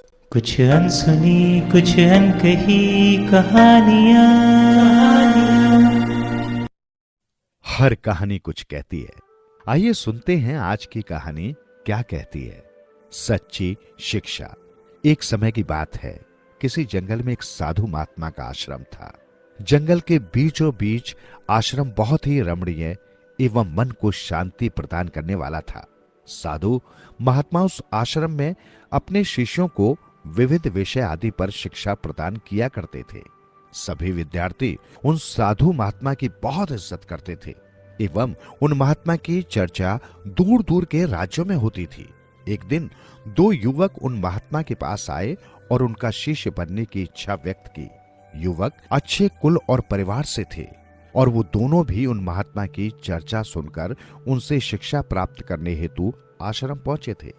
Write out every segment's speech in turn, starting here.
कुछ अनसुनी कुछ अनकही कहानियाँ। हर कहानी कुछ कहती है। आइए सुनते हैं आज की कहानी क्या कहती है। सच्ची शिक्षा। एक समय की बात है, किसी जंगल में एक साधु महात्मा का आश्रम था। जंगल के बीचों बीच आश्रम बहुत ही रमणीय एवं मन को शांति प्रदान करने वाला था। साधु महात्मा उस आश्रम में अपने शिष्यों को विविध विषय आदि पर शिक्षा प्रदान किया करते थे। सभी विद्यार्थी उन साधु महात्मा की बहुत इज्जत करते थे एवं उन महात्मा की चर्चा दूर दूर के राज्यों में होती थी। एक दिन दो युवक उन महात्मा के पास आए और उनका शिष्य बनने की इच्छा व्यक्त की। युवक अच्छे कुल और परिवार से थे और वो दोनों भी उन महात्मा की चर्चा सुनकर उनसे शिक्षा प्राप्त करने हेतु आश्रम पहुंचे थे।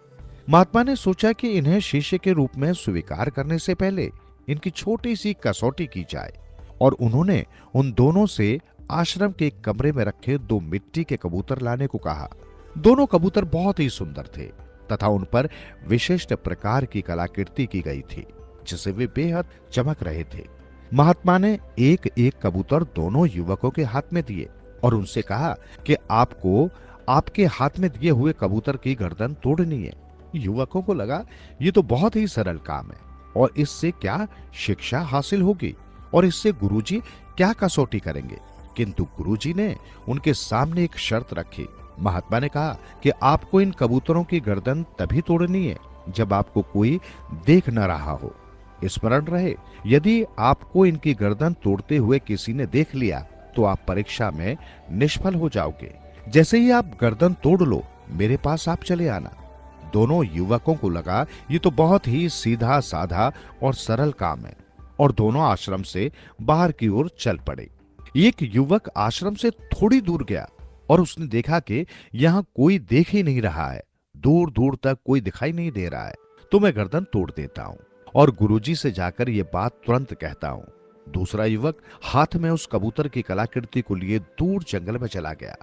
महात्मा ने सोचा कि इन्हें शिष्य के रूप में स्वीकार करने से पहले इनकी छोटी सी कसौटी की जाए और उन्होंने उन दोनों से आश्रम के एक कमरे में रखे दो मिट्टी के कबूतर लाने को कहा। दोनों कबूतर बहुत ही सुंदर थे तथा उन पर विशिष्ट प्रकार की कलाकृति की गई थी, जिससे वे बेहद चमक रहे थे। महात्मा ने एक एक कबूतर दोनों युवकों के हाथ में दिए और उनसे कहा कि आपको आपके हाथ में दिए हुए कबूतर की गर्दन तोड़नी है। युवकों को लगा ये तो बहुत ही सरल काम है और इससे क्या शिक्षा हासिल होगी और इससे गुरुजी क्या कसौटी करेंगे। किंतु गुरुजी ने उनके सामने एक शर्त रखी। महात्मा ने कहा कि आपको इन कबूतरों की गर्दन तभी तोड़नी है जब आपको कोई देख न रहा हो। स्मरण रहे, यदि आपको इनकी गर्दन तोड़ते हुए किसी ने देख लिया तो आप परीक्षा में निष्फल हो जाओगे। जैसे ही आप गर्दन तोड़ लो, मेरे पास आप चले आना। दोनों युवकों को लगा ये तो बहुत ही सीधा साधा और सरल काम है और दोनों आश्रम से बाहर की ओर चल पड़े। एक युवक आश्रम से थोड़ी दूर गया और उसने देखा कि यहाँ कोई देख ही नहीं रहा है, दूर दूर तक कोई दिखाई नहीं दे रहा है, तो मैं गर्दन तोड़ देता हूँ और गुरुजी से जाकर ये बात तुरंत कहता हूँ। दूसरा युवक हाथ में उस कबूतर की कलाकृति को लिए दूर जंगल में चला गया।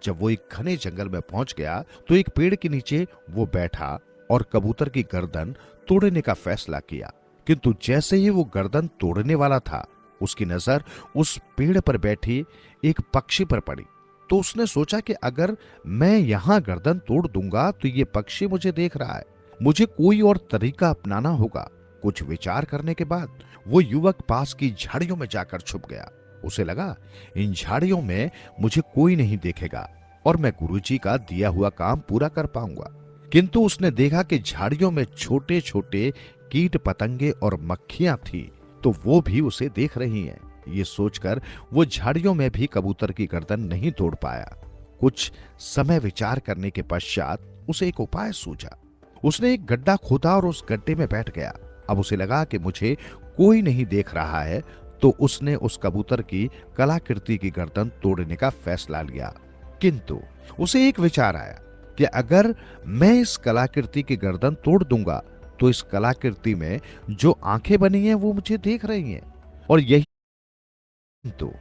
जब वो एक घने जंगल में पहुंच गया तो एक पेड़ के नीचे वो बैठा और कबूतर की गर्दन तोड़ने का फैसला किया। किंतु जैसे ही वो गर्दन तोड़ने वाला था, उसकी नजर उस पेड़ पर बैठी एक पक्षी पर पड़ी। तो उसने सोचा कि अगर मैं यहां गर्दन तोड़ दूंगा तो ये पक्षी मुझे देख रहा है, मुझे कोई और तरीका अपनाना होगा। कुछ विचार करने के बाद वो युवक पास की झाड़ियों में जाकर छुप गया। उसे लगा इन झाड़ियों में मुझे कोई नहीं देखेगा और मैं गुरुजी का दिया हुआ काम पूरा कर पाऊंगा। किंतु उसने देखा कि झाड़ियों में छोटे छोटे कीट पतंगे और मक्खियां थी, तो वो भी उसे देख रही हैं। ये सोचकर वो झाड़ियों में भी कबूतर की गर्दन नहीं तोड़ पाया। कुछ समय विचार करने के पश्चात उसे एक उपाय सूझा। उसने एक गड्ढा खोदा और उस गड्ढे में बैठ गया। अब उसे लगा कि मुझे कोई नहीं देख रहा है, तो उसने उस कबूतर की कलाकृति की गर्दन तोड़ने का फैसला लिया। किंतु उसे एक विचार आया कि अगर मैं इस कलाकृति की गर्दन तोड़ दूंगा तो इस कलाकृति में जो आंखें बनी हैं वो मुझे देख रही हैं और यही तो